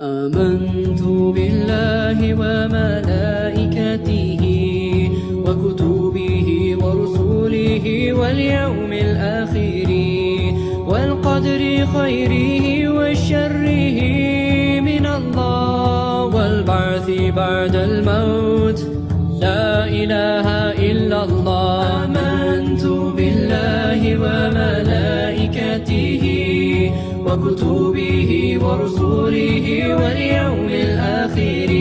آمنت بالله وملائكته وكتبه ورسله واليوم الآخر والقدر خيره وشره من الله والبعث بعد الموت لا إله إلا الله آمنت بالله وملائكته وكتبه ورسله واليوم الآخر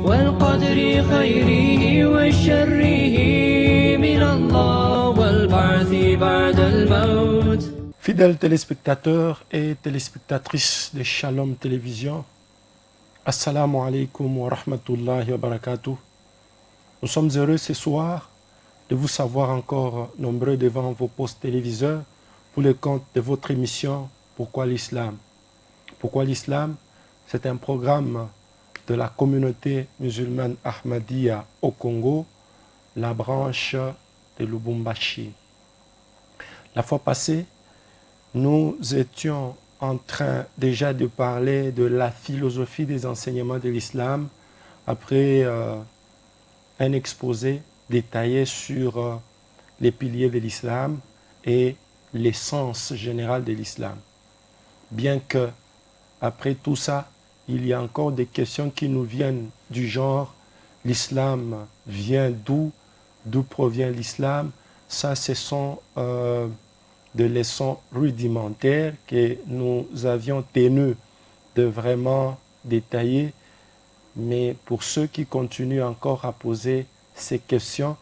والقدر خيره وشره من الله والبعث بعد الموت. Fidèles téléspectateurs et téléspectatrices de Shalom Télévision, Assalamu alaikum wa rahmatullahi wa barakatuh. Nous sommes heureux ce soir de vous savoir encore nombreux devant vos postes téléviseurs pour le compte de votre émission Pourquoi l'Islam. Pourquoi l'Islam? C'est un programme de la communauté musulmane Ahmadiyya au Congo, la branche de Lubumbashi. La fois passée, nous étions en train déjà de parler de la philosophie des enseignements de l'islam après un exposé détaillé sur les piliers de l'islam et l'essence générale de l'islam. Bien que, après tout ça, il y a encore des questions qui nous viennent du genre l'islam vient d'où provient l'islam. Ça, ce sont des leçons rudimentaires que nous avions tenu de vraiment détailler. Mais pour ceux qui continuent encore à poser ces questions,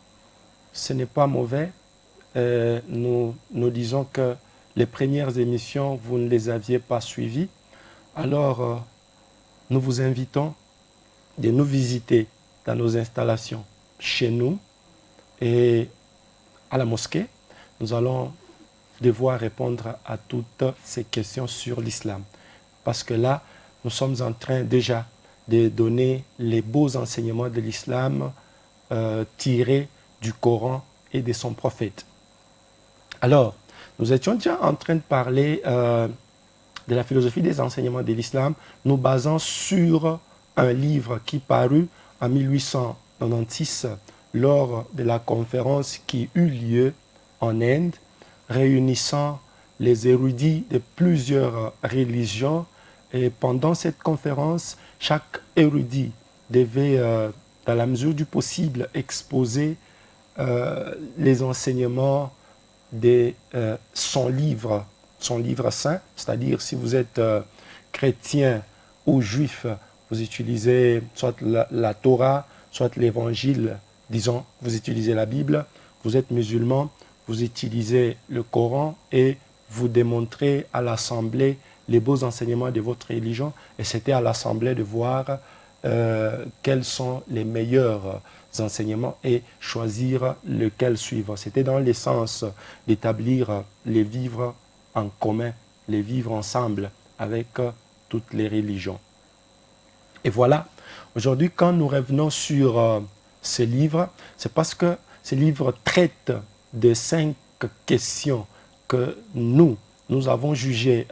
ce n'est pas mauvais. Nous disons que les premières émissions, vous ne les aviez pas suivies. Alors, nous vous invitons de nous visiter dans nos installations chez nous et à la mosquée. Nous allons devoir répondre à toutes ces questions sur l'islam. Parce que là, nous sommes en train déjà de donner les beaux enseignements de l'islam tirés du Coran et de son prophète. Alors, nous étions déjà en train de parler de la philosophie des enseignements de l'islam, nous basant sur un livre qui parut en 1896 lors de la conférence qui eut lieu en Inde, réunissant les érudits de plusieurs religions. Et pendant cette conférence, chaque érudit devait, dans la mesure du possible, exposer les enseignements de son livre saint. C'est-à-dire, si vous êtes chrétien ou juif, vous utilisez soit la Torah, soit l'évangile, disons, vous utilisez la Bible. Vous êtes musulman, vous utilisez le Coran et vous démontrez à l'assemblée les beaux enseignements de votre religion. Et c'était à l'assemblée de voir quels sont les meilleurs enseignements et choisir lequel suivre. C'était dans l'essence d'établir les vivres en commun, les vivre ensemble avec toutes les religions. Et voilà, aujourd'hui, quand nous revenons sur ce livre, c'est parce que ce livre traite de 5 questions que nous avons jugées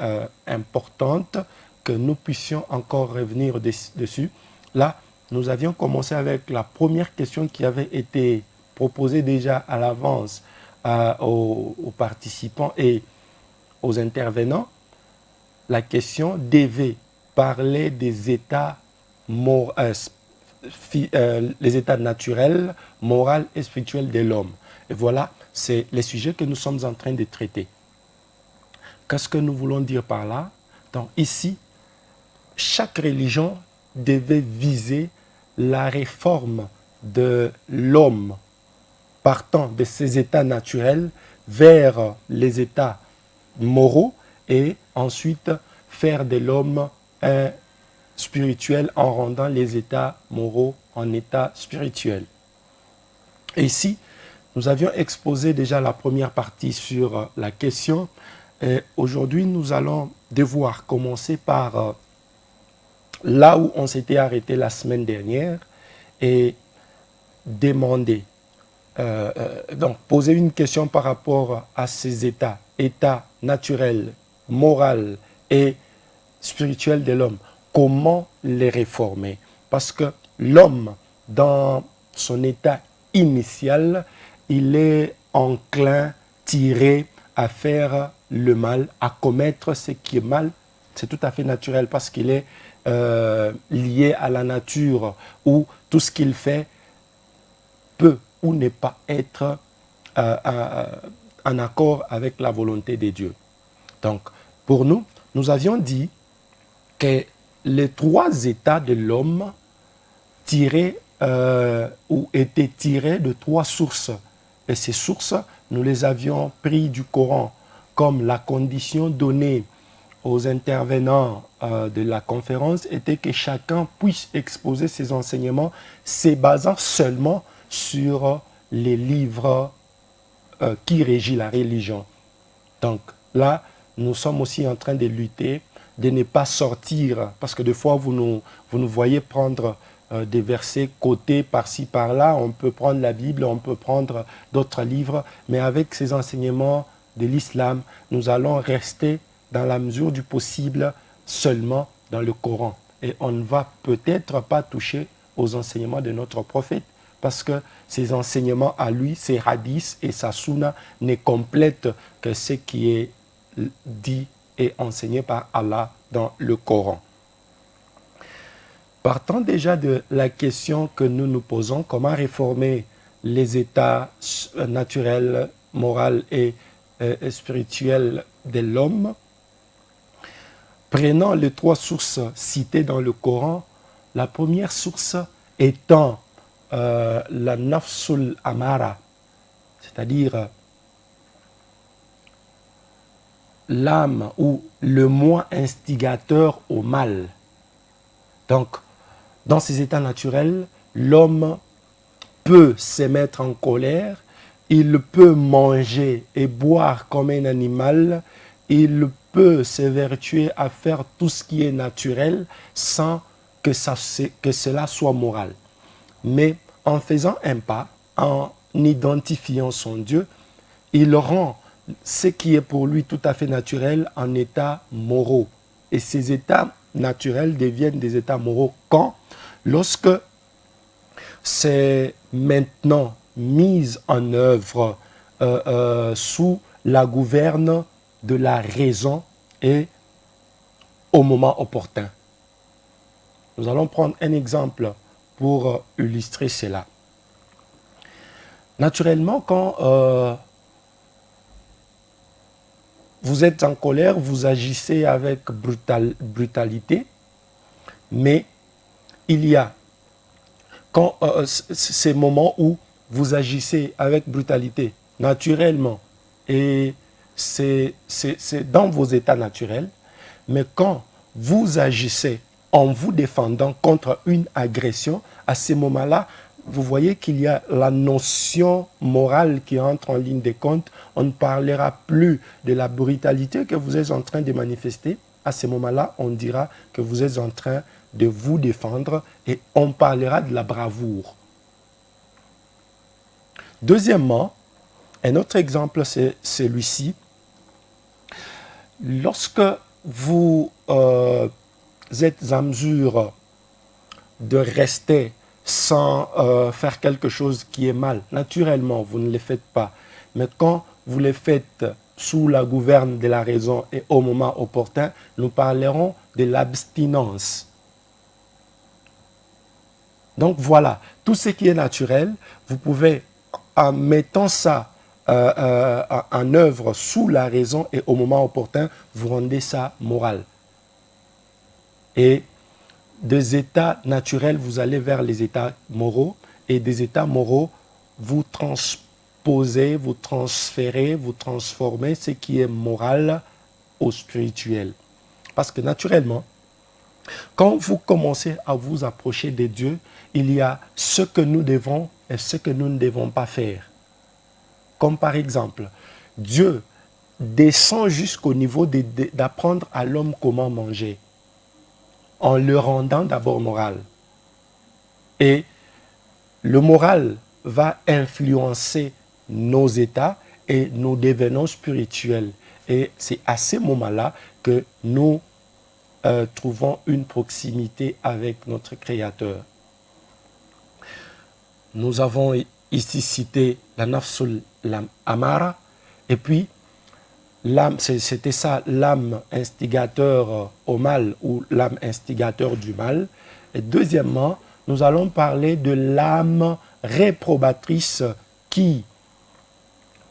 importantes, que nous puissions encore revenir dessus. Là, nous avions commencé avec la première question qui avait été proposée déjà à l'avance aux participants et aux intervenants. La question devait parler des états les états naturels, moraux et spirituels de l'homme. Et voilà, c'est les sujets que nous sommes en train de traiter. Qu'est-ce que nous voulons dire par là? Donc ici, chaque religion devait viser la réforme de l'homme partant de ses états naturels vers les états moraux et ensuite faire de l'homme un spirituel en rendant les états moraux en état spirituel. Et ici, nous avions exposé déjà la première partie sur la question. Aujourd'hui, nous allons devoir commencer par là où on s'était arrêté la semaine dernière et demander, donc poser une question par rapport à ces états naturels, moral et spirituel de l'homme. comment les réformer. Parce que l'homme, dans son état initial, il est enclin, tiré à faire le mal, à commettre ce qui est mal. C'est tout à fait naturel parce qu'il est lié à la nature où tout ce qu'il fait peut ou ne pas être en accord avec la volonté de Dieu. Donc, pour nous, nous avions dit que les trois états de l'homme étaient tirés de trois sources. Et ces sources, nous les avions pris du Coran comme la condition donnée aux intervenants de la conférence était que chacun puisse exposer ses enseignements se basant seulement sur les livres qui régissent la religion. Donc là, nous sommes aussi en train de lutter, de ne pas sortir, parce que des fois, vous nous voyez prendre des versets cotés par-ci, par-là. On peut prendre la Bible, on peut prendre d'autres livres, mais avec ces enseignements de l'islam, nous allons rester dans la mesure du possible seulement dans le Coran. Et on ne va peut-être pas toucher aux enseignements de notre prophète, parce que ces enseignements à lui, ses hadiths et sa sunna ne complètent que ce qui est dit et enseigné par Allah dans le Coran. Partant déjà de la question que nous nous posons, comment réformer les états naturels, moraux et spirituels de l'homme, prenant les trois sources citées dans le Coran, la première source étant la nafsul amara, c'est-à-dire l'âme ou le moi instigateur au mal. Donc, dans ces états naturels, l'homme peut se mettre en colère, il peut manger et boire comme un animal, il peut s'évertuer à faire tout ce qui est naturel sans que cela soit moral. Mais en faisant un pas, en identifiant son Dieu, il rend ce qui est pour lui tout à fait naturel en états moraux. Et ces états naturels deviennent des états moraux quand? Lorsque c'est maintenant mis en œuvre sous la gouverne de la raison et au moment opportun. Nous allons prendre un exemple pour illustrer cela. Naturellement, quand vous êtes en colère, vous agissez avec brutalité, mais il y a ces moments où vous agissez avec brutalité, naturellement, et c'est dans vos états naturels, mais quand vous agissez en vous défendant contre une agression, à ces moments-là, vous voyez qu'il y a la notion morale qui entre en ligne de compte. On ne parlera plus de la brutalité que vous êtes en train de manifester. À ce moment-là, on dira que vous êtes en train de vous défendre et on parlera de la bravoure. Deuxièmement, un autre exemple, c'est celui-ci. Lorsque vous êtes en mesure de rester sans faire quelque chose qui est mal, naturellement, vous ne le faites pas. Mais quand vous le faites sous la gouverne de la raison et au moment opportun, nous parlerons de l'abstinence. Donc voilà, tout ce qui est naturel, vous pouvez, en mettant ça en œuvre sous la raison et au moment opportun, vous rendez ça moral. Et des états naturels, vous allez vers les états moraux, et des états moraux, vous transposez, vous transférez, vous transformez ce qui est moral au spirituel. Parce que naturellement, quand vous commencez à vous approcher de Dieu, il y a ce que nous devons et ce que nous ne devons pas faire. Comme par exemple, Dieu descend jusqu'au niveau d'apprendre à l'homme comment manger, en le rendant d'abord moral. Et le moral va influencer nos états et nous devenons spirituels. Et c'est à ce moment-là que nous trouvons une proximité avec notre Créateur. Nous avons ici cité la nafsul amara, et puis l'âme, c'était ça, l'âme instigateur au mal ou l'âme instigateur du mal. Et deuxièmement, nous allons parler de l'âme réprobatrice qui,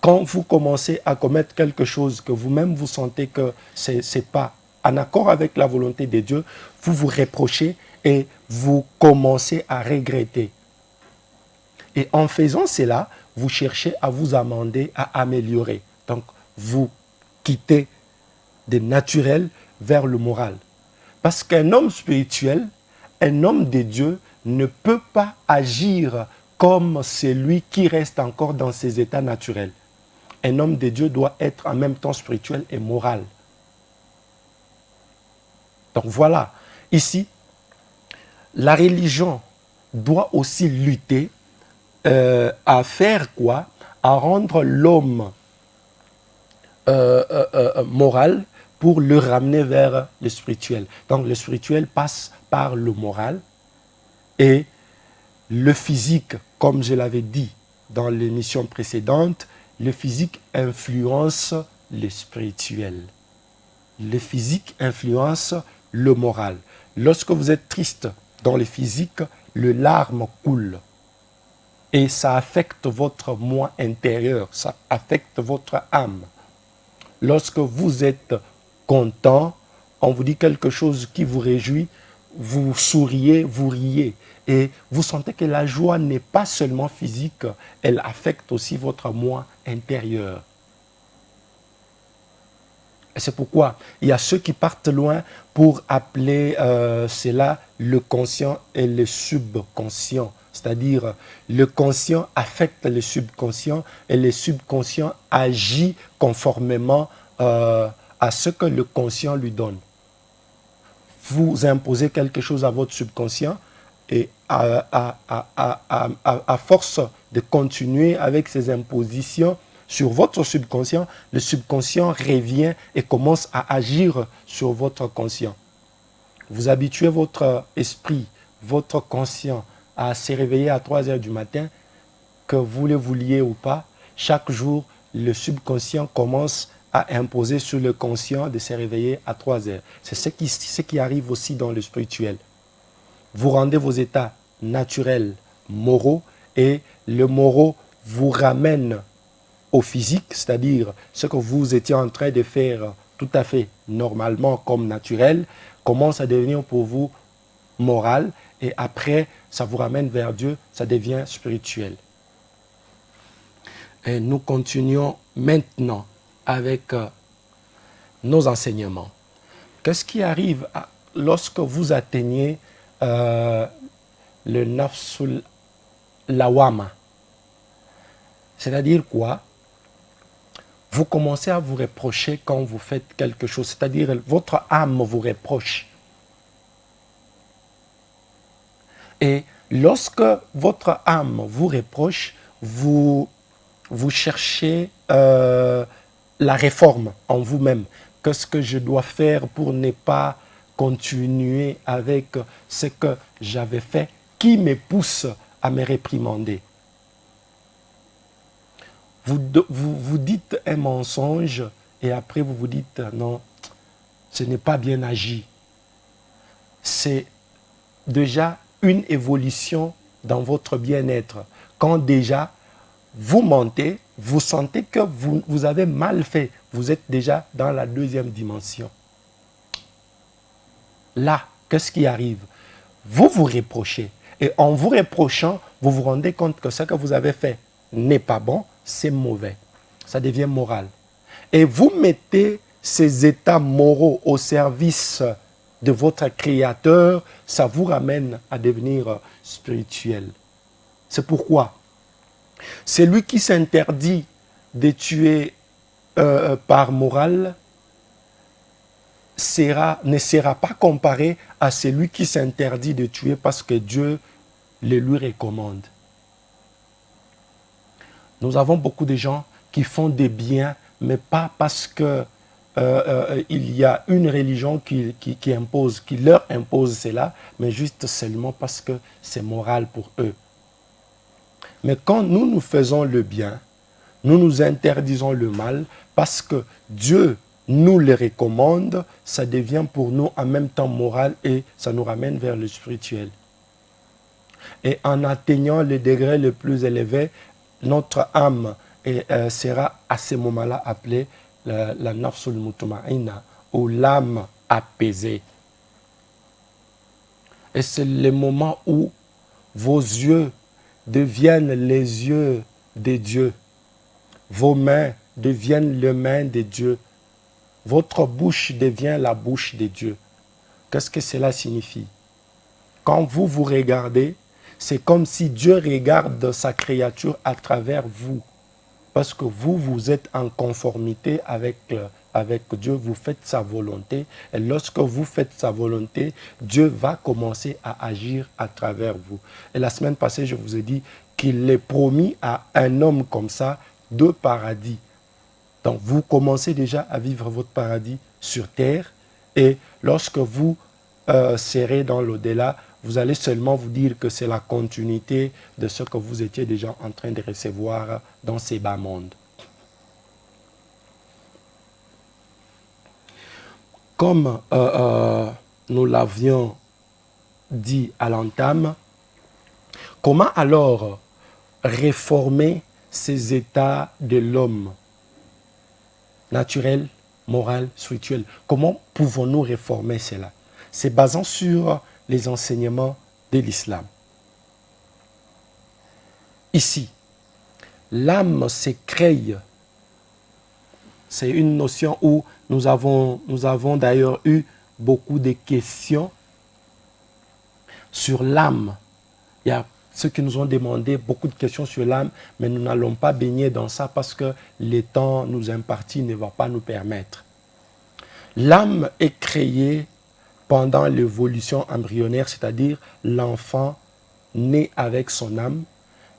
quand vous commencez à commettre quelque chose que vous-même vous sentez que ce n'est pas en accord avec la volonté de Dieu, vous vous reprochez et vous commencez à regretter. Et en faisant cela, vous cherchez à vous amender, à améliorer. Donc, vous quittez de naturel vers le moral. Parce qu'un homme spirituel, un homme de Dieu, ne peut pas agir comme celui qui reste encore dans ses états naturels. Un homme de Dieu doit être en même temps spirituel et moral. Donc voilà, ici, la religion doit aussi lutter à faire quoi? À rendre l'homme moral pour le ramener vers le spirituel. Donc le spirituel passe par le moral et le physique, comme je l'avais dit dans l'émission précédente, le physique influence le spirituel. Le physique influence le moral. Lorsque vous êtes triste dans le physique, le larme coule. Et ça affecte votre moi intérieur, ça affecte votre âme. Lorsque vous êtes content, on vous dit quelque chose qui vous réjouit, vous souriez, vous riez. Et vous sentez que la joie n'est pas seulement physique, elle affecte aussi votre moi intérieur. Et c'est pourquoi il y a ceux qui partent loin pour appeler cela le conscient et le subconscient. C'est-à-dire, le conscient affecte le subconscient et le subconscient agit conformément à ce que le conscient lui donne. Vous imposez quelque chose à votre subconscient et à force de continuer avec ces impositions sur votre subconscient, le subconscient revient et commence à agir sur votre conscient. Vous habituez votre esprit, votre conscient à se réveiller à 3 heures du matin, que vous le vouliez ou pas, chaque jour, le subconscient commence à imposer sur le conscient de se réveiller à 3 heures. C'est ce qui arrive aussi dans le spirituel. Vous rendez vos états naturels, moraux, et le moraux vous ramène au physique, c'est-à-dire ce que vous étiez en train de faire tout à fait normalement comme naturel, commence à devenir pour vous moral, et après, ça vous ramène vers Dieu, ça devient spirituel. Et nous continuons maintenant avec nos enseignements. Qu'est-ce qui arrive lorsque vous atteignez le nafsul lawama? C'est-à-dire quoi? Vous commencez à vous reprocher quand vous faites quelque chose, c'est-à-dire votre âme vous reproche. Et lorsque votre âme vous reproche, vous cherchez la réforme en vous-même. Qu'est-ce que je dois faire pour ne pas continuer avec ce que j'avais fait qui me pousse à me réprimander? Vous dites un mensonge et après vous vous dites non, ce n'est pas bien agi. C'est déjà une évolution dans votre bien-être. Quand déjà vous mentez, vous sentez que vous avez mal fait. Vous êtes déjà dans la deuxième dimension. Là, qu'est-ce qui arrive? Vous vous reprochez. Et en vous reprochant, vous vous rendez compte que ce que vous avez fait n'est pas bon, c'est mauvais. Ça devient moral. Et vous mettez ces états moraux au service de votre Créateur, ça vous ramène à devenir spirituel. C'est pourquoi celui qui s'interdit de tuer par morale ne sera pas comparé à celui qui s'interdit de tuer parce que Dieu le lui recommande. Nous avons beaucoup de gens qui font des biens, mais pas parce que il y a une religion qui impose, qui leur impose cela, mais juste seulement parce que c'est moral pour eux. Mais quand nous faisons le bien, nous interdisons le mal, parce que Dieu nous le recommande, ça devient pour nous en même temps moral et ça nous ramène vers le spirituel. Et en atteignant le degré le plus élevé, notre âme sera à ce moment-là appelée la nafsul mutma'inna, ou l'âme apaisée. Et c'est le moment où vos yeux deviennent les yeux de Dieu. Vos mains deviennent les mains de Dieu. Votre bouche devient la bouche de Dieu. Qu'est-ce que cela signifie? Quand vous vous regardez, c'est comme si Dieu regarde sa créature à travers vous. Parce que vous êtes en conformité avec Dieu, vous faites sa volonté. Et lorsque vous faites sa volonté, Dieu va commencer à agir à travers vous. Et la semaine passée, je vous ai dit qu'il est promis à un homme comme ça 2 paradis. Donc vous commencez déjà à vivre votre paradis sur terre. Et lorsque vous serez dans l'au-delà, vous allez seulement vous dire que c'est la continuité de ce que vous étiez déjà en train de recevoir dans ces bas mondes. Comme nous l'avions dit à l'entame, comment alors réformer ces états de l'homme naturel, moral, spirituel? Comment pouvons-nous réformer cela? C'est basant sur les enseignements de l'islam. Ici, l'âme se crée. C'est une notion où nous avons d'ailleurs eu beaucoup de questions sur l'âme. Il y a ceux qui nous ont demandé beaucoup de questions sur l'âme, mais nous n'allons pas baigner dans ça parce que le temps nous imparti ne va pas nous permettre. L'âme est créée pendant l'évolution embryonnaire, c'est-à-dire l'enfant né avec son âme.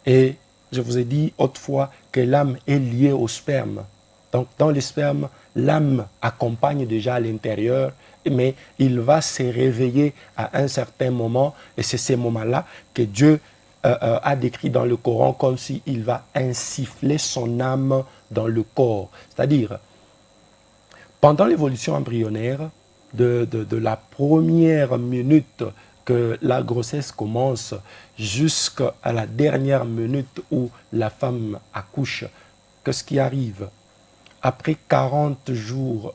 Et je vous ai dit autrefois que l'âme est liée au sperme. Donc dans le sperme, l'âme accompagne déjà à l'intérieur, mais il va se réveiller à un certain moment, et c'est ces moments-là que Dieu a décrit dans le Coran comme s'il va insuffler son âme dans le corps. C'est-à-dire, pendant l'évolution embryonnaire, de la première minute que la grossesse commence jusqu'à la dernière minute où la femme accouche, qu'est-ce qui arrive? Après 40 jours,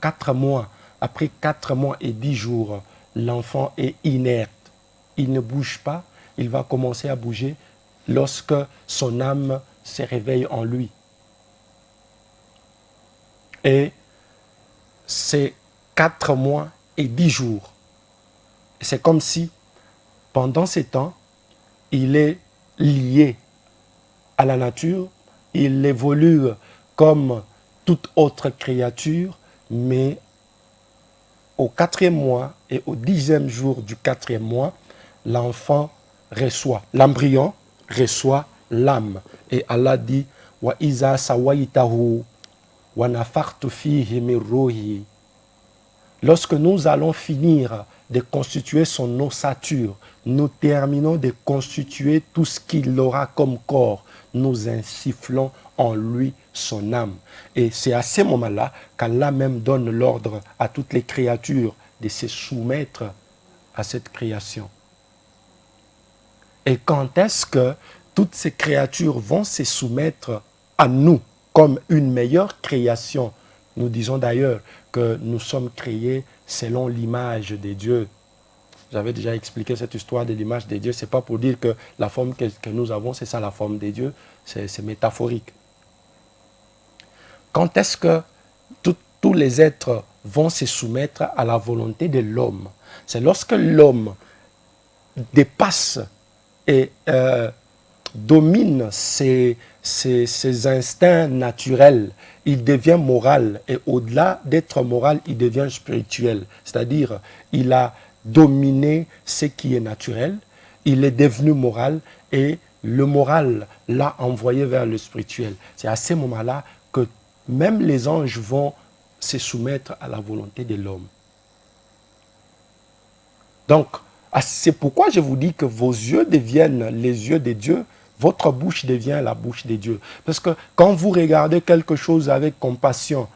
4 mois, après 4 mois et 10 jours, l'enfant est inerte. Il ne bouge pas, il va commencer à bouger lorsque son âme se réveille en lui. Et c'est 4 mois et 10 jours. C'est comme si, pendant ces temps, il est lié à la nature, il évolue comme toute autre créature, mais au 4e mois et au 10e jour du 4e mois, l'enfant reçoit, l'embryon reçoit l'âme. Et Allah dit, « Wa iza sawaitahu wa nafartu fihi min ruhi » Lorsque nous allons finir de constituer son ossature, nous terminons de constituer tout ce qu'il aura comme corps, nous insufflons en lui son âme. Et c'est à ce moment-là qu'Allah même donne l'ordre à toutes les créatures de se soumettre à cette création. Et quand est-ce que toutes ces créatures vont se soumettre à nous comme une meilleure création? Nous disons d'ailleurs que nous sommes créés selon l'image de Dieu. J'avais déjà expliqué cette histoire de l'image de Dieu. Ce n'est pas pour dire que la forme que nous avons, c'est ça la forme de Dieu. C'est métaphorique. Quand est-ce que tous les êtres vont se soumettre à la volonté de l'homme? C'est lorsque l'homme dépasse et domine ses instincts naturels, il devient moral. Et au-delà d'être moral, il devient spirituel. C'est-à-dire, il a dominé ce qui est naturel, il est devenu moral et le moral l'a envoyé vers le spirituel. C'est à ce moment-là que même les anges vont se soumettre à la volonté de l'homme. Donc, c'est pourquoi je vous dis que vos yeux deviennent les yeux de Dieu, votre bouche devient la bouche de Dieu. Parce que quand vous regardez quelque chose avec compassion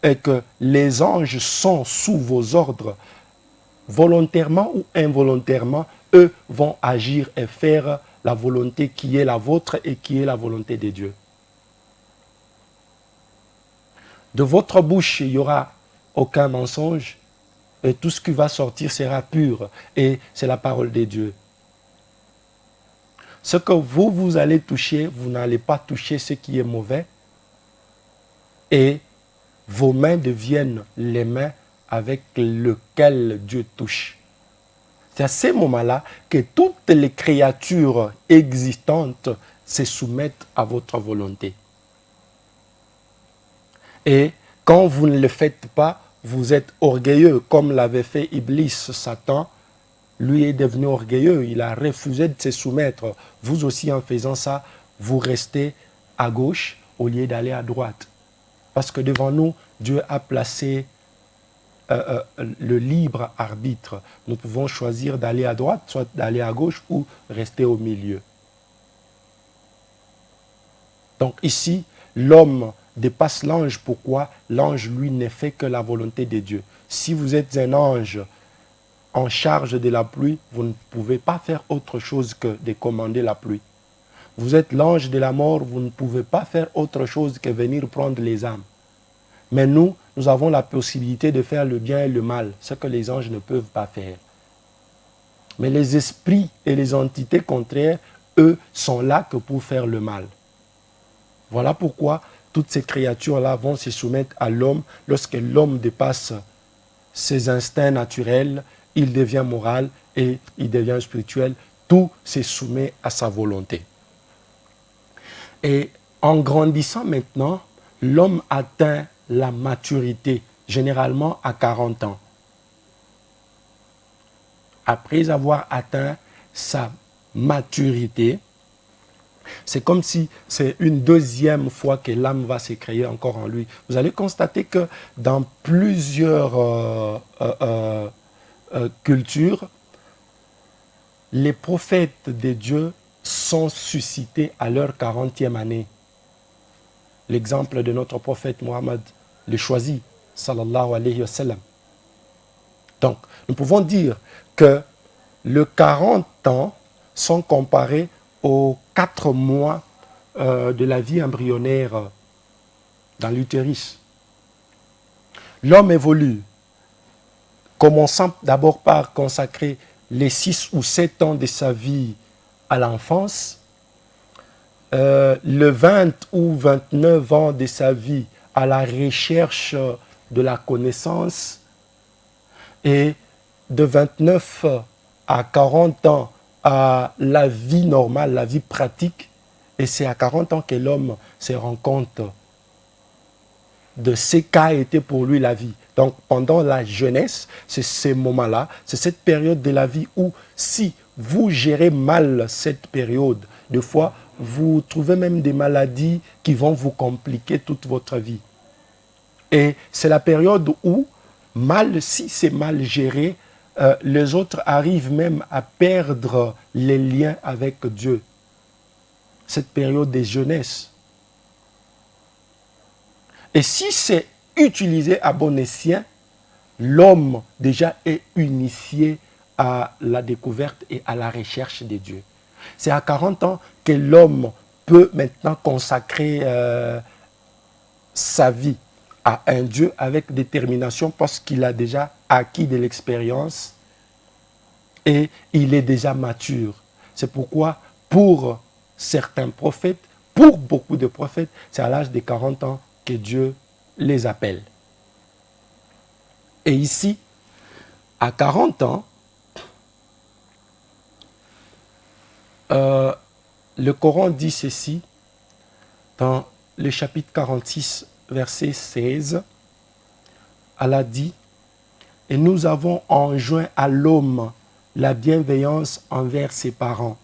et que les anges sont sous vos ordres, volontairement ou involontairement, eux vont agir et faire la volonté qui est la vôtre et qui est la volonté de Dieu. De votre bouche, il n'y aura aucun mensonge et tout ce qui va sortir sera pur et c'est la parole de Dieu. Ce que vous allez toucher, vous n'allez pas toucher ce qui est mauvais et vos mains deviennent les mains avec lesquelles Dieu touche. C'est à ces moments-là que toutes les créatures existantes se soumettent à votre volonté. Et quand vous ne le faites pas, vous êtes orgueilleux, comme l'avait fait Iblis, Satan. Lui est devenu orgueilleux, il a refusé de se soumettre. Vous aussi, en faisant ça, vous restez à gauche au lieu d'aller à droite. Parce que devant nous, Dieu a placé le libre arbitre. Nous pouvons choisir d'aller à droite, soit d'aller à gauche ou rester au milieu. Donc ici, l'homme dépasse l'ange. Pourquoi? L'ange, lui, ne fait que la volonté de Dieu. Si vous êtes un ange en charge de la pluie, vous ne pouvez pas faire autre chose que de commander la pluie. Vous êtes l'ange de la mort, vous ne pouvez pas faire autre chose que venir prendre les âmes. Mais nous avons la possibilité de faire le bien et le mal, ce que les anges ne peuvent pas faire. Mais les esprits et les entités contraires, eux, sont là que pour faire le mal. Voilà pourquoi toutes ces créatures-là vont se soumettre à l'homme. Lorsque l'homme dépasse ses instincts naturels, il devient moral et il devient spirituel. Tout se soumet à sa volonté. Et en grandissant maintenant, l'homme atteint la maturité, généralement à 40 ans. Après avoir atteint sa maturité, c'est comme si c'est une deuxième fois que l'âme va se créer encore en lui. Vous allez constater que dans plusieurs cultures, les prophètes de Dieu sont suscités à leur 40e année. L'exemple de notre prophète Mohammed, le choisi, sallallahu alayhi wa sallam. Donc, nous pouvons dire que les 40 ans sont comparés aux 4 mois de la vie embryonnaire dans l'utérus. L'homme évolue, commençant d'abord par consacrer les 6 ou 7 ans de sa vie à l'enfance, le 20 ou 29 ans de sa vie à la recherche de la connaissance et de 29 à 40 ans à la vie normale, la vie pratique. Et c'est à 40 ans que l'homme se rend compte de ce qu'a été pour lui la vie. Donc pendant la jeunesse, c'est ces moments-là, c'est cette période de la vie où si vous gérez mal cette période, des fois, vous trouvez même des maladies qui vont vous compliquer toute votre vie. Et c'est la période où, si c'est mal géré, les autres arrivent même à perdre les liens avec Dieu. Cette période de jeunesse. Et si c'est utilisé à bon escient, l'homme déjà est initié à la découverte et à la recherche de Dieu. C'est à 40 ans que l'homme peut maintenant consacrer sa vie à un Dieu avec détermination parce qu'il a déjà acquis de l'expérience et il est déjà mature. C'est pourquoi pour certains prophètes, pour beaucoup de prophètes, c'est à l'âge de 40 ans que Dieu les appelle. Et ici, à 40 ans, le Coran dit ceci dans le chapitre 46, verset 16. Allah dit: « Et nous avons enjoint à l'homme la bienveillance envers ses parents.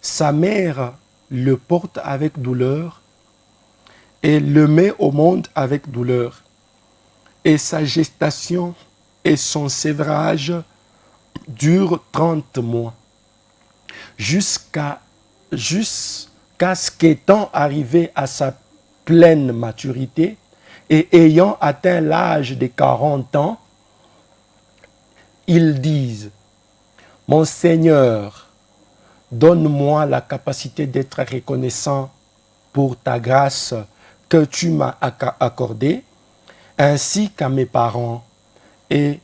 Sa mère le porte avec douleur et le met au monde avec douleur. et sa gestation et son sévrage durent 30 mois, jusqu'à ce qu'étant arrivé à sa pleine maturité et ayant atteint l'âge de 40 ans, ils disent, « Mon Seigneur, donne-moi la capacité d'être reconnaissant pour ta grâce que tu m'as accordée, ainsi qu'à mes parents, et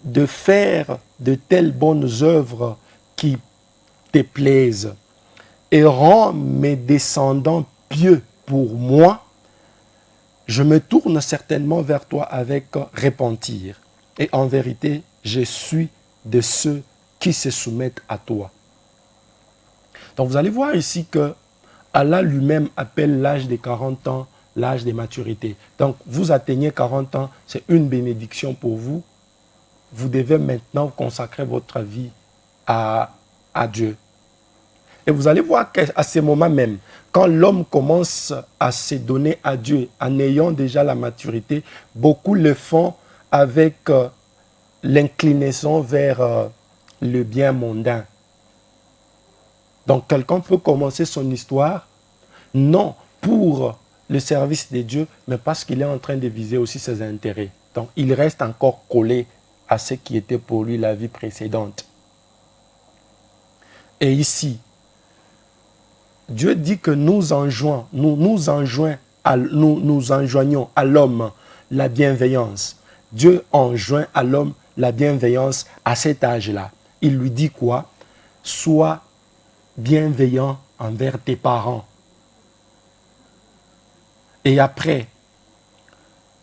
de faire de telles bonnes œuvres qui te plaisent, et rends mes descendants pieux pour moi, je me tourne certainement vers toi avec repentir. Et en vérité, je suis de ceux qui se soumettent à toi. » Donc vous allez voir ici que Allah lui-même appelle l'âge de 40 ans l'âge de maturité. Donc vous atteignez 40 ans, c'est une bénédiction pour vous. Vous devez maintenant consacrer votre vie à Dieu. Et vous allez voir qu'à ce moment même, quand l'homme commence à se donner à Dieu en ayant déjà la maturité, beaucoup le font avec l'inclinaison vers le bien mondain. Donc quelqu'un peut commencer son histoire, non pour le service de Dieu, mais parce qu'il est en train de viser aussi ses intérêts. Donc il reste encore collé à ce qui était pour lui la vie précédente. Et ici, Dieu dit que nous enjoignons à l'homme la bienveillance. Dieu enjoint à l'homme la bienveillance à cet âge-là. Il lui dit quoi? Sois bienveillant envers tes parents. Et après,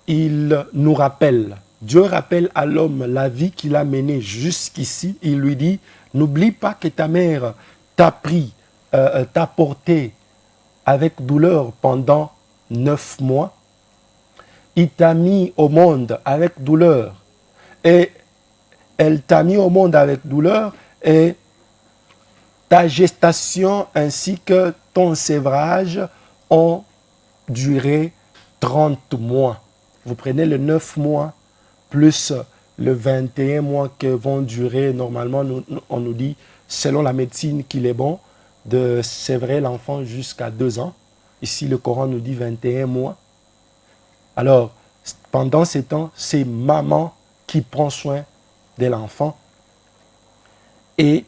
il nous rappelle, Dieu rappelle à l'homme la vie qu'il a menée jusqu'ici. Il lui dit, n'oublie pas que ta mère t'a pris, t'a porté avec douleur pendant 9 mois. Il t'a mis au monde avec douleur. Et elle t'a mis au monde avec douleur et ta gestation ainsi que ton sévrage ont duré 30 mois. Vous prenez les 9 mois plus le 21 mois que vont durer normalement, on nous dit, selon la médecine, qu'il est bon de sévrer l'enfant jusqu'à 2 ans. Ici, le Coran nous dit 21 mois. Alors, pendant ces temps, c'est maman qui prend soin de l'enfant. Et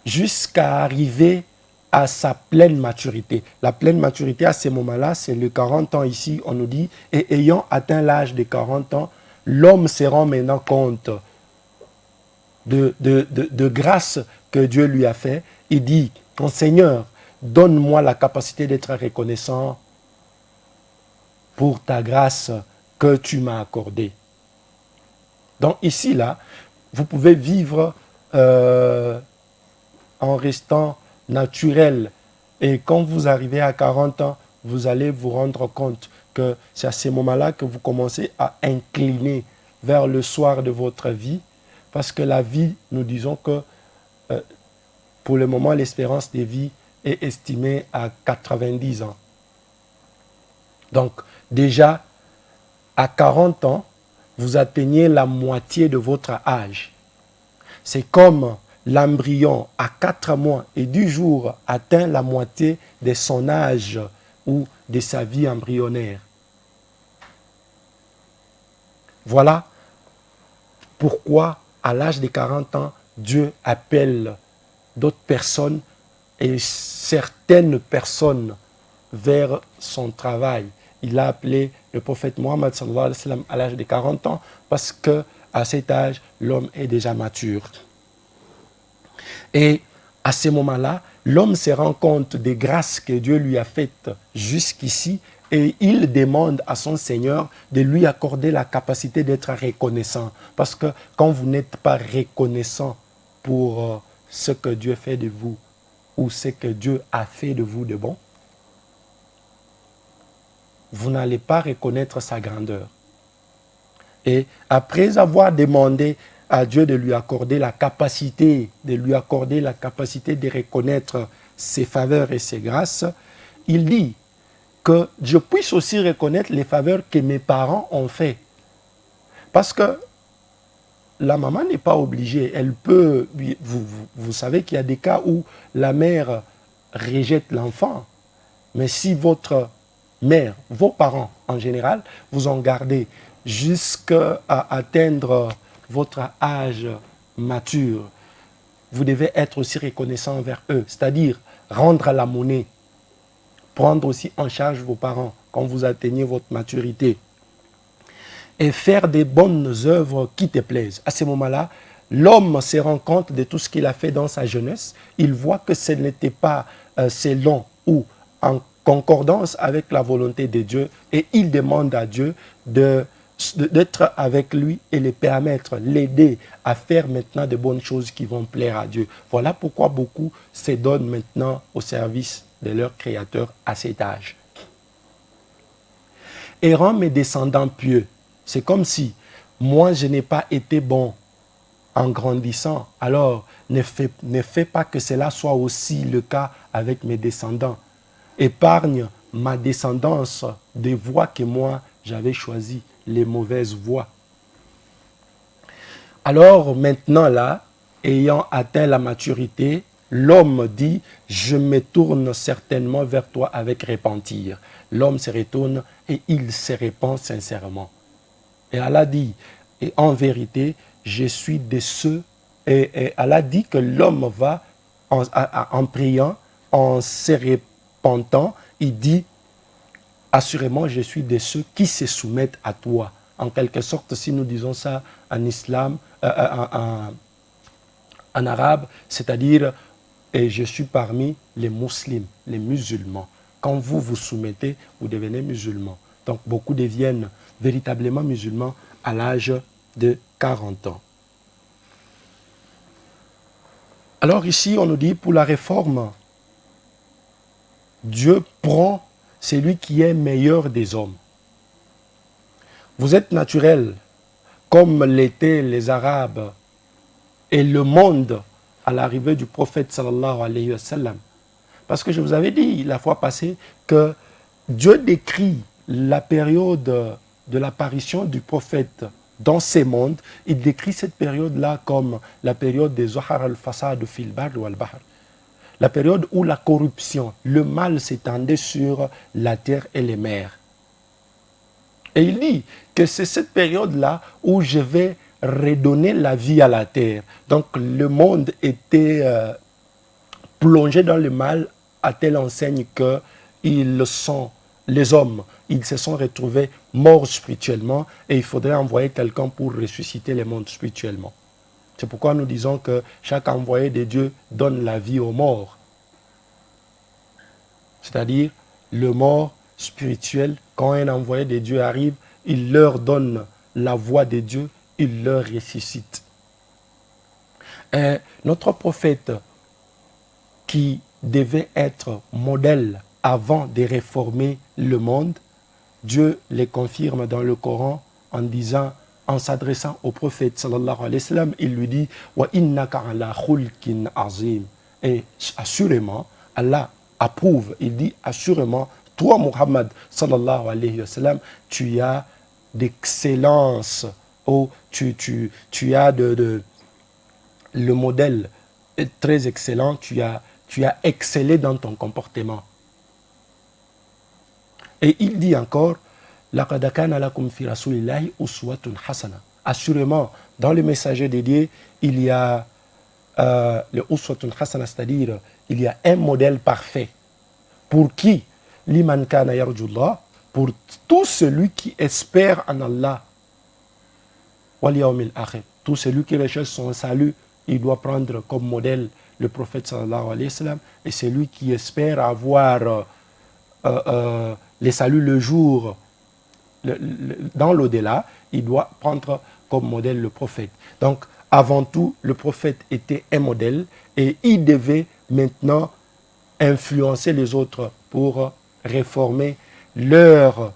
jusqu'à arriver à sa pleine maturité. La pleine maturité à ce moment-là, c'est le 40 ans ici, on nous dit, et ayant atteint l'âge de 40 ans, l'homme se rend maintenant compte de grâce que Dieu lui a fait. Il dit, « Mon Seigneur, donne-moi la capacité d'être reconnaissant pour ta grâce que tu m'as accordée. » Donc ici, là, vous pouvez vivre en restant naturel. Et quand vous arrivez à 40 ans, vous allez vous rendre compte que c'est à ce moment-là que vous commencez à incliner vers le soir de votre vie. Parce que la vie, nous disons que pour le moment, l'espérance de vie est estimée à 90 ans. Donc déjà, à 40 ans, vous atteignez la moitié de votre âge. C'est comme l'embryon à 4 mois et 10 jours atteint la moitié de son âge ou de sa vie embryonnaire. Voilà pourquoi, à l'âge de 40 ans, Dieu appelle d'autres personnes et certaines personnes vers son travail. Il a appelé le prophète Mohammed sallallahu alayhi wa sallam à l'âge de 40 ans parce qu'à cet âge, l'homme est déjà mature. Et à ce moment-là, l'homme se rend compte des grâces que Dieu lui a faites jusqu'ici et il demande à son Seigneur de lui accorder la capacité d'être reconnaissant. Parce que quand vous n'êtes pas reconnaissant pour ce que Dieu fait de vous ou ce que Dieu a fait de vous de bon, vous n'allez pas reconnaître sa grandeur. Et après avoir demandé à Dieu de lui accorder la capacité, de reconnaître ses faveurs et ses grâces, il dit que je puisse aussi reconnaître les faveurs que mes parents ont fait. Parce que la maman n'est pas obligée. Elle peut... Vous savez qu'il y a des cas où la mère rejette l'enfant. Mais si votre mère, vos parents en général, vous ont gardé jusqu'à atteindre votre âge mature, vous devez être aussi reconnaissant envers eux. C'est-à-dire rendre la monnaie. Prendre aussi en charge vos parents quand vous atteignez votre maturité. Et faire des bonnes œuvres qui te plaisent. À ce moment-là, l'homme se rend compte de tout ce qu'il a fait dans sa jeunesse. Il voit que ce n'était pas selon ou en concordance avec la volonté de Dieu et il demande à Dieu d'être avec lui et le permettre, l'aider à faire maintenant de bonnes choses qui vont plaire à Dieu. Voilà pourquoi beaucoup se donnent maintenant au service de leur Créateur à cet âge. Et rend mes descendants pieux. C'est comme si moi je n'ai pas été bon en grandissant. Alors ne fais pas que cela soit aussi le cas avec mes descendants. Épargne ma descendance des voies que moi j'avais choisies, les mauvaises voies. Alors maintenant là, ayant atteint la maturité, l'homme dit, je me tourne certainement vers toi avec repentir. L'homme se retourne et il se repent sincèrement. Et Allah dit, et en vérité, je suis de ceux, et Allah dit que l'homme va, en priant, en se repentant, il dit, assurément, je suis de ceux qui se soumettent à toi. En quelque sorte, si nous disons ça en islam, en arabe, c'est-à-dire, et je suis parmi les musulmans, les musulmans. Quand vous vous soumettez, vous devenez musulman. Donc, beaucoup deviennent véritablement musulmans à l'âge de 40 ans. Alors ici, on nous dit, pour la réforme, Dieu prend celui qui est meilleur des hommes. Vous êtes naturel, comme l'étaient les Arabes et le monde à l'arrivée du prophète sallallahu alayhi wa sallam. Parce que je vous avais dit la fois passée que Dieu décrit la période de l'apparition du prophète dans ces mondes. Il décrit cette période-là comme la période des Zohar al-Fasad fil Bar wal-Bahr. La période où la corruption, le mal s'étendait sur la terre et les mers. Et il dit que c'est cette période-là où je vais redonner la vie à la terre. Donc le monde était plongé dans le mal à telle enseigne que les hommes, ils se sont retrouvés morts spirituellement et il faudrait envoyer quelqu'un pour ressusciter les mondes spirituellement. C'est pourquoi nous disons que chaque envoyé de Dieu donne la vie aux morts. C'est-à-dire, le mort spirituel, quand un envoyé de Dieu arrive, il leur donne la voix de Dieu, il leur ressuscite. Et notre prophète, qui devait être modèle avant de réformer le monde, Dieu les confirme dans le Coran en disant, en s'adressant au prophète sallallahu alayhi wa sallam, il lui dit wa innaka ala khulqin azim. Et assurément, Allah approuve, il dit assurément, toi Muhammad sallallahu alayhi wa sallam, tu as d'excellence, tu as le modèle est très excellent, tu as excellé dans ton comportement. Et il dit encore, laqad kana lakum fi rasulillahi uswatun hasana. Assurément, dans le messager de Dieu, il y a le uswatun hasana, c'est-à-dire il y a un modèle parfait. Pour qui? Liman kana yarjullah, pour tout celui qui espère en Allah. Wal yawmil akhir. Tout celui qui recherche son salut, il doit prendre comme modèle le prophète sallallahu alayhi wa sallam, et celui qui espère avoir le salut le jour, dans l'au-delà, il doit prendre comme modèle le prophète. Donc, avant tout, le prophète était un modèle et il devait maintenant influencer les autres pour réformer leurs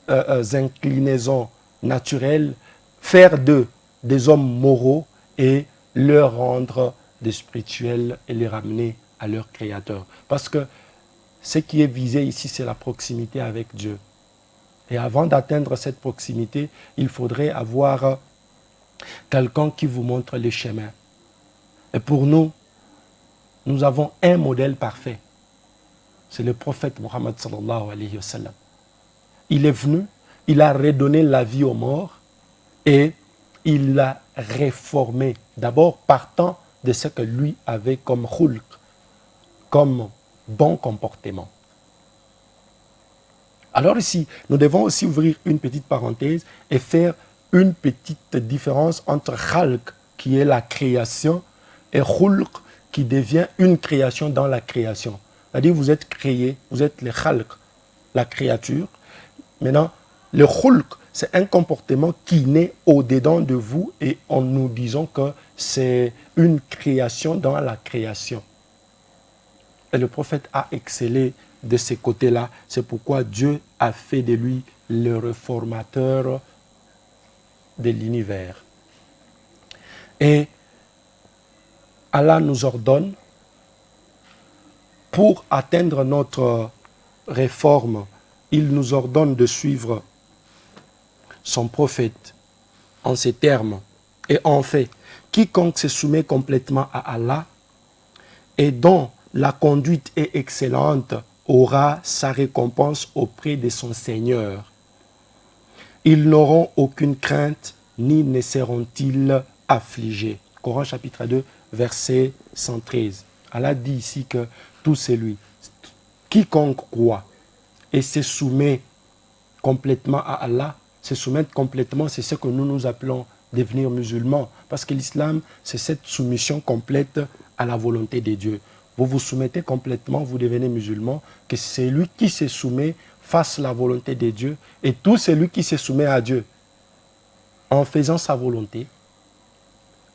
inclinaisons naturelles, faire d'eux des hommes moraux et leur rendre des spirituels et les ramener à leur Créateur. Parce que ce qui est visé ici, c'est la proximité avec Dieu. Et avant d'atteindre cette proximité, il faudrait avoir quelqu'un qui vous montre le chemin. Et pour nous, nous avons un modèle parfait. C'est le prophète Mohammed sallallahu alayhi wa sallam. Il est venu, il a redonné la vie aux morts et il l'a réformé. D'abord partant de ce que lui avait comme khulq, comme bon comportement. Alors ici, nous devons aussi ouvrir une petite parenthèse et faire une petite différence entre khalq, qui est la création, et khulq, qui devient une création dans la création. C'est-à-dire vous êtes créé, vous êtes le khalq, la créature. Maintenant, le khulq, c'est un comportement qui naît au-dedans de vous et en nous disant que c'est une création dans la création. Et le prophète a excellé de ces côtés-là. C'est pourquoi Dieu a fait de lui le réformateur de l'univers. Et Allah nous ordonne, pour atteindre notre réforme, il nous ordonne de suivre son prophète en ces termes. Et en fait, quiconque se soumet complètement à Allah et dont la conduite est excellente aura sa récompense auprès de son Seigneur. Ils n'auront aucune crainte, ni ne seront-ils affligés. Coran chapitre 2, verset 113. Allah dit ici que tout celui, quiconque croit et se soumet complètement à Allah, se soumettre complètement, c'est ce que nous appelons devenir musulmans. Parce que l'islam, c'est cette soumission complète à la volonté de Dieu. Vous vous soumettez complètement, vous devenez musulman, que celui qui se soumet fasse la volonté de Dieu, et tout celui qui se soumet à Dieu en faisant sa volonté,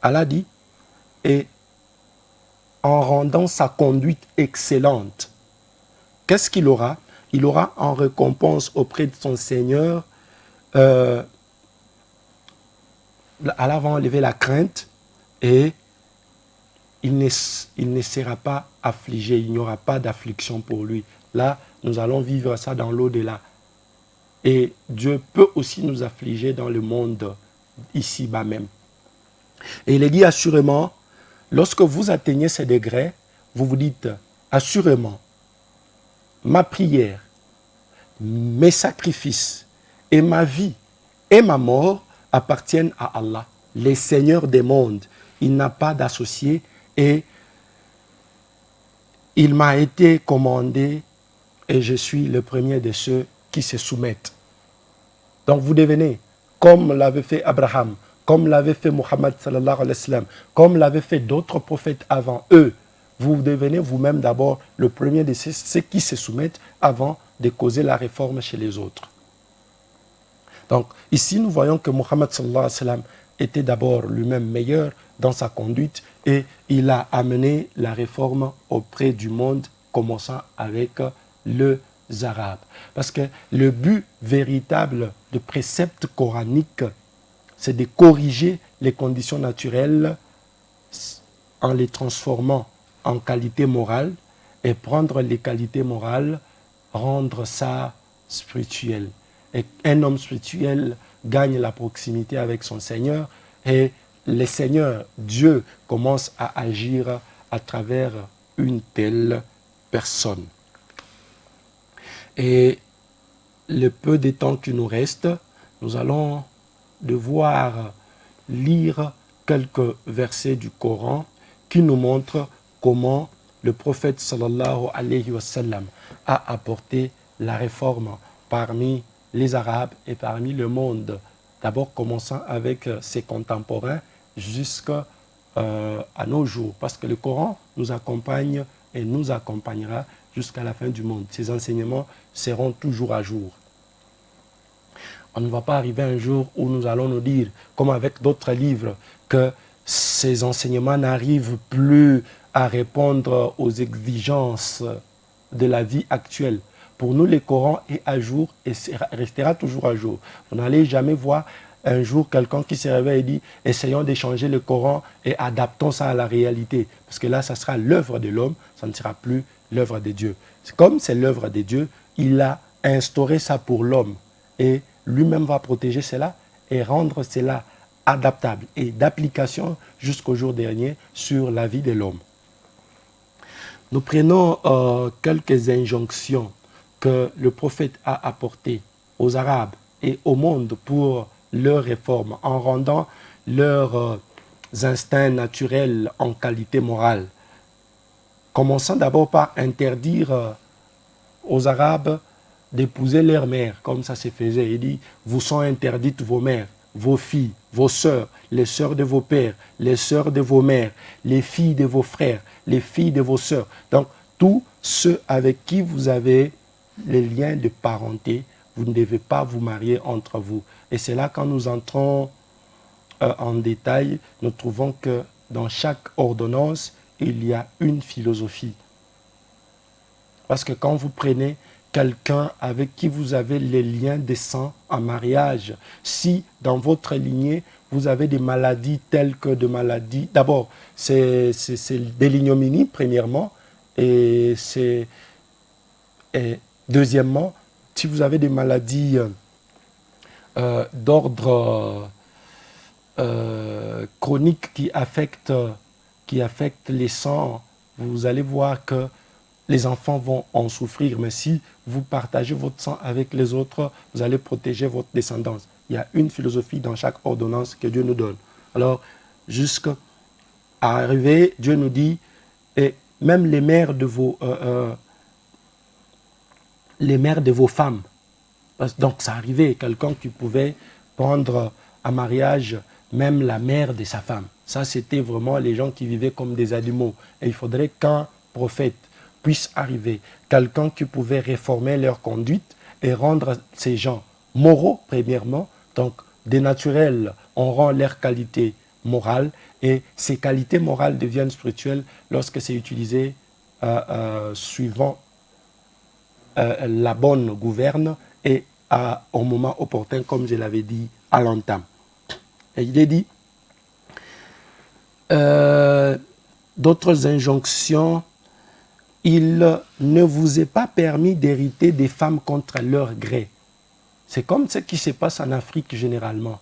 Allah dit, et en rendant sa conduite excellente, qu'est-ce qu'il aura? Il aura en récompense auprès de son Seigneur, Allah va enlever la crainte et il ne sera pas affligé, il n'y aura pas d'affliction pour lui. Là, nous allons vivre ça dans l'au-delà. Et Dieu peut aussi nous affliger dans le monde ici-bas même. Et il est dit assurément, lorsque vous atteignez ces degrés, vous vous dites assurément, ma prière, mes sacrifices et ma vie et ma mort appartiennent à Allah, le Seigneur des mondes. Il n'a pas d'associé et il m'a été commandé et je suis le premier de ceux qui se soumettent. Donc vous devenez, comme l'avait fait Abraham, comme l'avait fait Mohammed sallallahu alayhi wa sallam, comme l'avaient fait d'autres prophètes avant eux, vous devenez vous-même d'abord le premier de ceux qui se soumettent avant de causer la réforme chez les autres. Donc ici nous voyons que Mohammed sallallahu alayhi wa sallam était d'abord lui-même meilleur dans sa conduite et il a amené la réforme auprès du monde, commençant avec les Arabes. Parce que le but véritable de préceptes coraniques, c'est de corriger les conditions naturelles en les transformant en qualité morale et prendre les qualités morales, rendre ça spirituel. Et un homme spirituel gagne la proximité avec son Seigneur et le Seigneur, Dieu, commence à agir à travers une telle personne. Et le peu de temps qui nous reste, nous allons devoir lire quelques versets du Coran qui nous montrent comment le prophète sallallahu alayhi wa sallam a apporté la réforme parmi les Arabes et parmi le monde. D'abord commençant avec ses contemporains jusqu'à nos jours. Parce que le Coran nous accompagne et nous accompagnera jusqu'à la fin du monde. Ces enseignements seront toujours à jour. On ne va pas arriver un jour où nous allons nous dire, comme avec d'autres livres, que ces enseignements n'arrivent plus à répondre aux exigences de la vie actuelle. Pour nous, le Coran est à jour et restera toujours à jour. Vous n'allez jamais voir un jour quelqu'un qui se réveille et dit « essayons d'échanger le Coran et adaptons ça à la réalité ». Parce que là, ça sera l'œuvre de l'homme, ça ne sera plus l'œuvre de Dieu. Comme c'est l'œuvre de Dieu, il a instauré ça pour l'homme. et lui-même va protéger cela et rendre cela adaptable et d'application jusqu'au jour dernier sur la vie de l'homme. Nous prenons quelques injonctions que le prophète a apportées aux Arabes et au monde pour leur réforme, en rendant leurs instincts naturels en qualité morale. Commençons d'abord par interdire aux Arabes d'épouser leurs mères, comme ça se faisait. Il dit, vous sont interdites vos mères, vos filles, vos sœurs, les sœurs de vos pères, les sœurs de vos mères, les filles de vos frères, les filles de vos sœurs. Donc, tous ceux avec qui vous avez les liens de parenté, vous ne devez pas vous marier entre vous. Et c'est là, quand nous entrons en détail, nous trouvons que dans chaque ordonnance, il y a une philosophie. Parce que quand vous prenez quelqu'un avec qui vous avez les liens de sang en mariage, si dans votre lignée, vous avez des maladies telles que des maladies... D'abord, c'est des lignominies, premièrement, et deuxièmement, si vous avez des maladies d'ordre chronique qui affectent les sangs, vous allez voir que les enfants vont en souffrir. Mais si vous partagez votre sang avec les autres, vous allez protéger votre descendance. Il y a une philosophie dans chaque ordonnance que Dieu nous donne. Alors, jusqu'à arriver, Dieu nous dit, et même les mères de vos femmes. Donc, ça arrivait, quelqu'un qui pouvait prendre en mariage même la mère de sa femme. Ça, c'était vraiment les gens qui vivaient comme des animaux. Et il faudrait qu'un prophète puisse arriver, quelqu'un qui pouvait réformer leur conduite et rendre ces gens moraux, premièrement. Donc, des naturels, on rend leur qualité morale et ces qualités morales deviennent spirituelles lorsque c'est utilisé suivant la bonne gouverne et au moment opportun, comme je l'avais dit à l'entame. Et il est dit d'autres injonctions. Il ne vous est pas permis d'hériter des femmes contre leur gré. C'est comme ce qui se passe en Afrique généralement.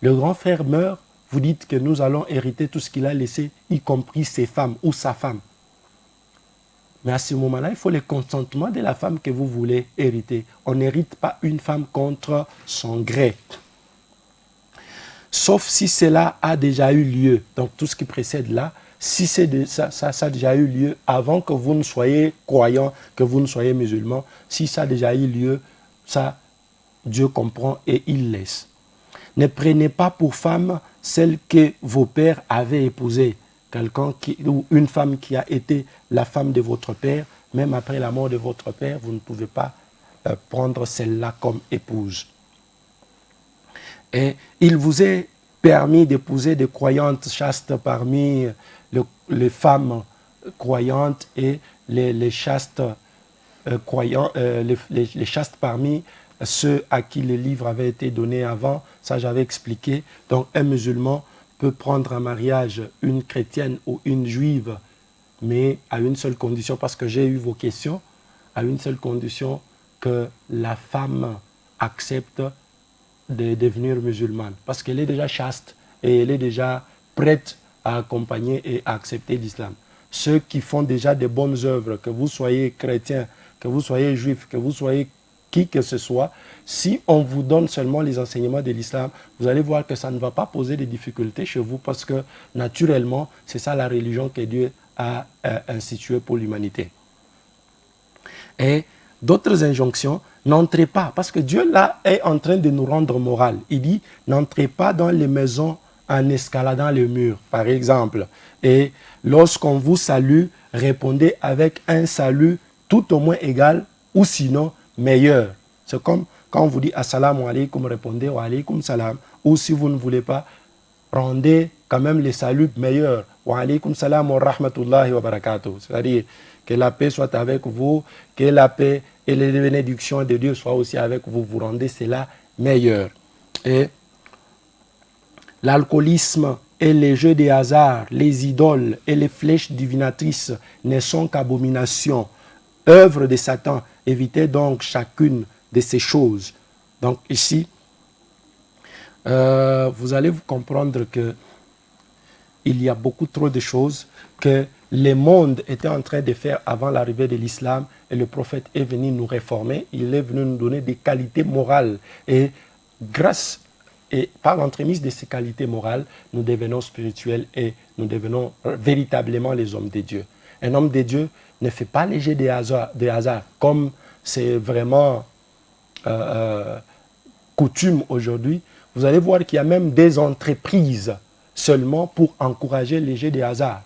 Le grand frère meurt, vous dites que nous allons hériter tout ce qu'il a laissé, y compris ses femmes ou sa femme. Mais à ce moment-là, il faut le consentement de la femme que vous voulez hériter. On n'hérite pas une femme contre son gré. Sauf si cela a déjà eu lieu. Donc tout ce qui précède là, si ça a déjà eu lieu avant que vous ne soyez croyant, que vous ne soyez musulman, si ça a déjà eu lieu, ça, Dieu comprend et il laisse. Ne prenez pas pour femme celle que vos pères avaient épousée. Ou une femme qui a été la femme de votre père, même après la mort de votre père, vous ne pouvez pas prendre celle-là comme épouse. Et il vous est permis d'épouser des croyantes chastes parmi les femmes croyantes et les chastes croyants, les chastes parmi ceux à qui le livre avait été donné avant. Ça, j'avais expliqué. Donc, un musulman peut prendre en mariage une chrétienne ou une juive, mais à une seule condition, parce que j'ai eu vos questions, à une seule condition, que la femme accepte de devenir musulmane, parce qu'elle est déjà chaste et elle est déjà prête à accompagner et à accepter l'islam. Ceux qui font déjà de bonnes œuvres, que vous soyez chrétien, que vous soyez juif, que vous soyez qui que ce soit, si on vous donne seulement les enseignements de l'islam, vous allez voir que ça ne va pas poser de difficultés chez vous, parce que naturellement, c'est ça la religion que Dieu a instituée pour l'humanité. Et d'autres injonctions, n'entrez pas, parce que Dieu là est en train de nous rendre moral. Il dit, n'entrez pas dans les maisons en escaladant les murs, par exemple. Et lorsqu'on vous salue, répondez avec un salut tout au moins égal, ou sinon meilleur. C'est comme quand on vous dit assalamu alaikum, répondez wa alaikum salam. Ou si vous ne voulez pas, rendez quand même les saluts meilleurs. Wa alaikum salam wa rahmatullahi wa barakatuh. C'est-à-dire que la paix soit avec vous, que la paix et les bénédictions de Dieu soient aussi avec vous. Vous rendez cela meilleur. Et l'alcoolisme et les jeux de hasard, les idoles et les flèches divinatrices ne sont qu'abominations, œuvre de Satan. Évitez donc chacune de ces choses. Donc ici, vous allez vous comprendre que il y a beaucoup trop de choses que le monde était en train de faire avant l'arrivée de l'islam, et le prophète est venu nous réformer, il est venu nous donner des qualités morales, et grâce et par l'entremise de ces qualités morales, nous devenons spirituels et nous devenons véritablement les hommes de Dieu. Un homme de Dieu ne fait pas léger des hasards comme c'est vraiment coutume aujourd'hui. Vous allez voir qu'il y a même des entreprises seulement pour encourager les jeux des hasards.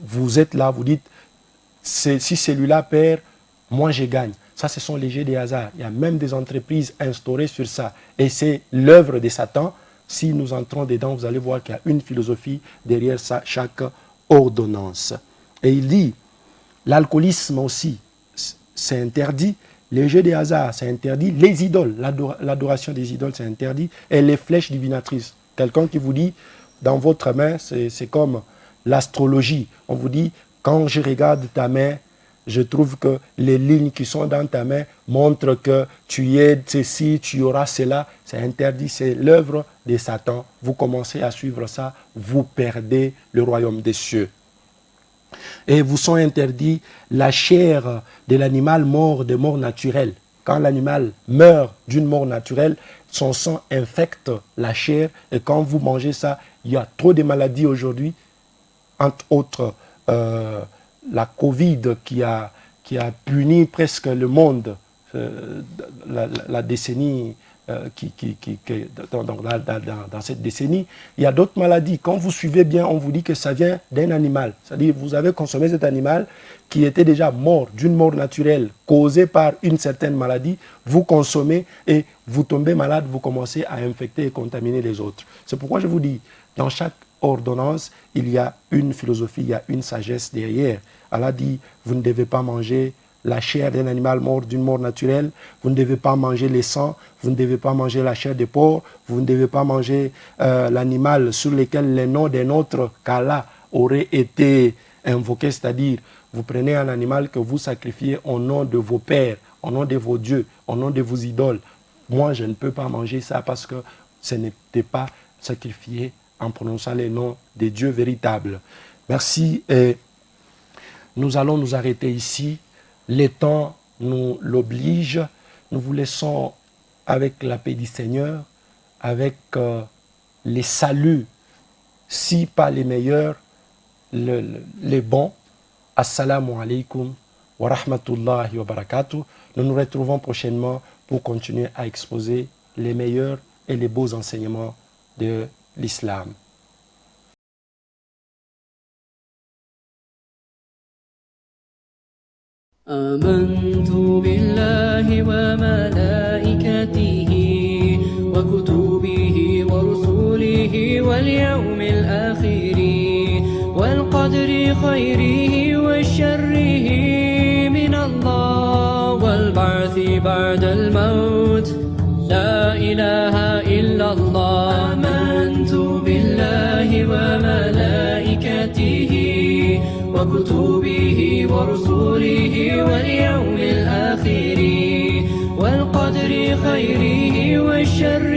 Vous êtes là, vous dites, si celui-là perd, moi je gagne. Ça, ce sont les jeux des hasards. Il y a même des entreprises instaurées sur ça. Et c'est l'œuvre de Satan. Si nous entrons dedans, vous allez voir qu'il y a une philosophie derrière ça, chaque ordonnance. Et il dit, l'alcoolisme aussi, c'est interdit. Les jeux des hasards, c'est interdit. Les idoles, l'adoration des idoles, c'est interdit. Et les flèches divinatrices. Quelqu'un qui vous dit, dans votre main, c'est comme l'astrologie. On vous dit, quand je regarde ta main, je trouve que les lignes qui sont dans ta main montrent que tu es ceci, tu auras cela. C'est interdit, c'est l'œuvre de Satan. Vous commencez à suivre ça, vous perdez le royaume des cieux. Et vous sont interdits la chair de l'animal mort de mort naturelle. Quand l'animal meurt d'une mort naturelle, son sang infecte la chair. Et quand vous mangez ça, il y a trop de maladies aujourd'hui, entre autres la Covid qui a puni presque le monde, la décennie, dans cette décennie. Il y a d'autres maladies. Quand vous suivez bien, on vous dit que ça vient d'un animal. C'est-à-dire vous avez consommé cet animal qui était déjà mort, d'une mort naturelle, causée par une certaine maladie. Vous consommez et vous tombez malade, vous commencez à infecter et contaminer les autres. C'est pourquoi je vous dis, dans chaque ordonnance, il y a une philosophie, il y a une sagesse derrière. Allah dit, vous ne devez pas manger la chair d'un animal mort d'une mort naturelle, vous ne devez pas manger les sangs, vous ne devez pas manger la chair des porcs, vous ne devez pas manger l'animal sur lequel le nom d'un autre qu'Allah aurait été invoqué, c'est-à-dire vous prenez un animal que vous sacrifiez au nom de vos pères, au nom de vos dieux, au nom de vos idoles. Moi, je ne peux pas manger ça parce que ce n'était pas sacrifié en prononçant les noms des dieux véritables. Merci. Et nous allons nous arrêter ici. Le temps nous l'oblige. Nous vous laissons avec la paix du Seigneur, avec les saluts, si pas les meilleurs, les bons. Assalamu alaikum wa rahmatullahi wa barakatuh. Nous nous retrouvons prochainement pour continuer à exposer les meilleurs et les beaux enseignements de l'islam. آمنت بالله وملائكته وكتبه ورسله واليوم الآخر والقدر خيره وشره من الله والبعث بعد الموت لا إله إلا الله آمنت بالله وملائكته وكتبه ورسله واليوم الآخر والقدر خيره والشر